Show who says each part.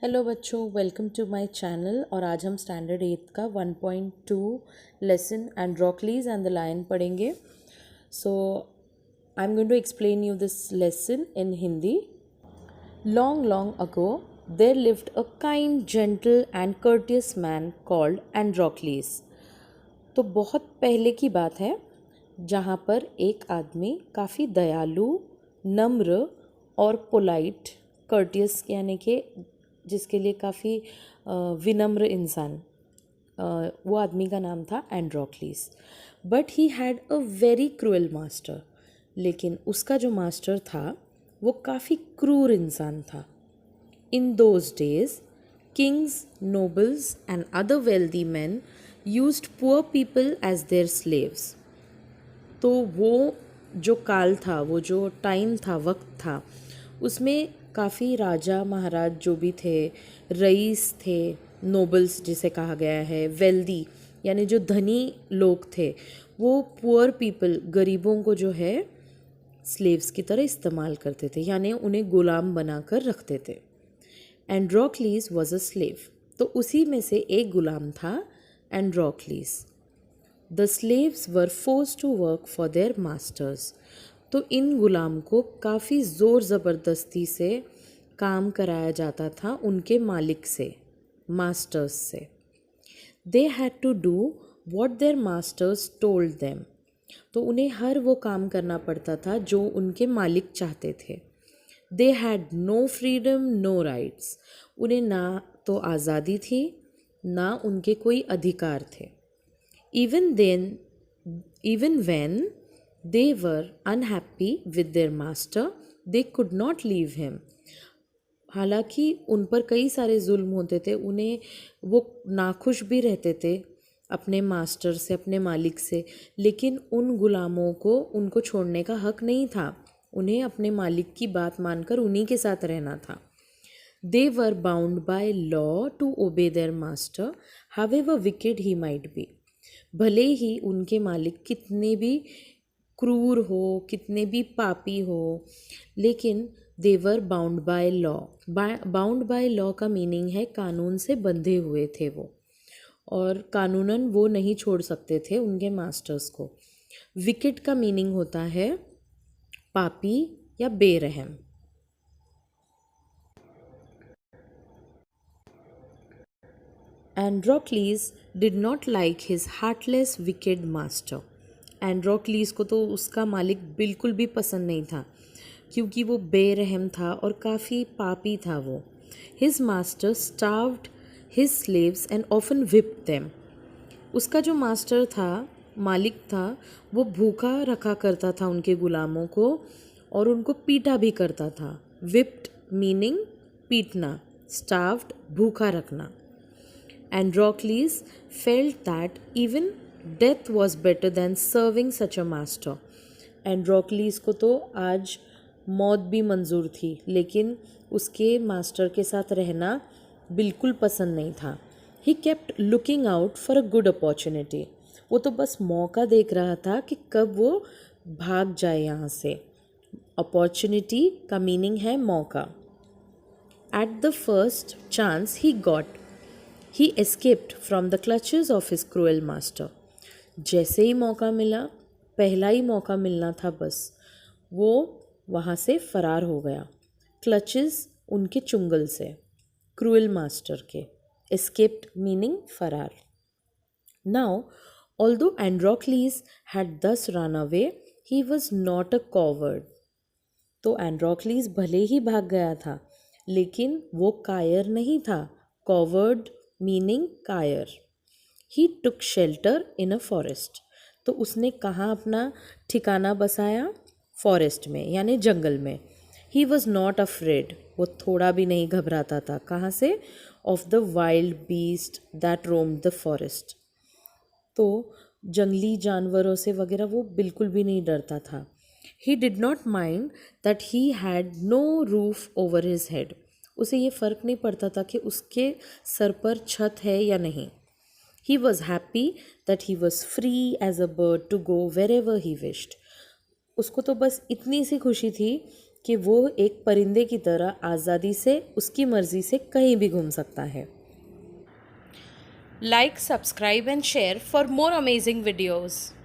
Speaker 1: Hello बच्चों, welcome to my channel. और आज हम स्टैंडर्ड 8 का 1.2 lesson Androcles and the lion पढ़ेंगे। So I am going to explain you this lesson in Hindi. Long long ago there lived a kind gentle and courteous man called Androcles. तो बहुत पहले की बात है, जहाँ पर एक आदमी काफ़ी दयालु, नम्र और पोलाइट, कर्टियस यानी कि जिसके लिए काफ़ी विनम्र इंसान, वो आदमी का नाम था Androcles. But he had a very cruel master. लेकिन उसका जो मास्टर था वो काफ़ी क्रूर इंसान था। In those days kings, nobles and other wealthy man used poor people as their slaves. तो वो जो काल था, वो जो टाइम था, वक्त था, उसमें काफ़ी राजा महाराज जो भी थे, रईस थे, नोबल्स जिसे कहा गया है, वेल्दी यानी जो धनी लोग थे, वो पुअर पीपल, गरीबों को जो है स्लेव्स की तरह इस्तेमाल करते थे, यानी उन्हें गुलाम बनाकर रखते थे। Androcles was a slave. तो उसी में से एक गुलाम था Androcles. The slaves were forced to work for their masters. तो इन गुलाम को काफ़ी ज़ोर ज़बरदस्ती से काम कराया जाता था उनके मालिक से, मास्टर्स से। They had to do what their masters told them. तो उन्हें हर वो काम करना पड़ता था जो उनके मालिक चाहते थे। They had no freedom, no rights. उन्हें ना तो आज़ादी थी, ना उनके कोई अधिकार थे। Even then, even when they were unhappy with their master, they could not leave him. हालांकि उन पर कई सारे जुल्म होते थे, उन्हें वो नाखुश भी रहते थे अपने मास्टर से, अपने मालिक से, लेकिन उन गुलामों को उनको छोड़ने का हक नहीं था। उन्हें अपने मालिक की बात मानकर उन्हीं के साथ रहना था। They were bound by law to obey their master, however wicked he might be. भले ही उनके मालिक कितने भी क्रूर हो, कितने भी पापी हो, लेकिन they were bound by law. Bound by law का मीनिंग है कानून से बंधे हुए थे वो, और कानूनन वो नहीं छोड़ सकते थे उनके मास्टर्स को। विकेट का मीनिंग होता है पापी या बेरहम। Androcles did not like his heartless wicked master. Androcles को तो उसका मालिक बिल्कुल भी पसंद नहीं था, क्योंकि वो बेरहम था और काफ़ी पापी था वो। His master starved his slaves and often whipped them. उसका जो मास्टर था, मालिक था, वो भूखा रखा करता था उनके गुलामों को और उनको पीटा भी करता था। विप्ड मीनिंग पीटना, स्टार्व्ड भूखा रखना। Androcles felt that even death was better than serving such a master. एंड्रोक्लीस को तो आज मौत भी मंजूर थी, लेकिन उसके मास्टर के साथ रहना बिल्कुल पसंद नहीं था। He kept looking out for a good opportunity. वो तो बस मौका देख रहा था कि कब वो भाग जाए यहाँ से। अपॉर्चुनिटी का मीनिंग है मौका। At the first chance he got, he escaped from the clutches of his cruel master. जैसे ही मौका मिला, पहला ही मौका मिलना था बस, वो वहाँ से फरार हो गया। क्लचेस उनके चुंगल से, क्रूएल मास्टर के। एस्केप्ड मीनिंग फरार। नाउ ऑल्दो एंड्रोक्लीस हैड दस run away, he was not a coward. तो एंड्रोक्लीस भले ही भाग गया था, लेकिन वो कायर नहीं था। कॉवर्ड मीनिंग कायर। ही टुक शेल्टर इन अ फॉरेस्ट। तो उसने कहाँ अपना ठिकाना बसाया? फॉरेस्ट में, यानी जंगल में। ही वॉज नॉट अफ्रेड, वो थोड़ा भी नहीं घबराता था। कहाँ से? Of the wild beast that roamed the forest. तो जंगली जानवरों से वगैरह वो बिल्कुल भी नहीं डरता था। He did not mind that he had no roof over his head. उसे ये फ़र्क नहीं पड़ता था कि उसके सर पर छत है या नहीं। He was happy that he was free as a bird to go wherever he wished. उसको तो बस इतनी सी खुशी थी कि वो एक परिंदे की तरह आज़ादी से उसकी मर्ज़ी से कहीं भी घूम सकता है।
Speaker 2: Like, subscribe and share for more amazing videos.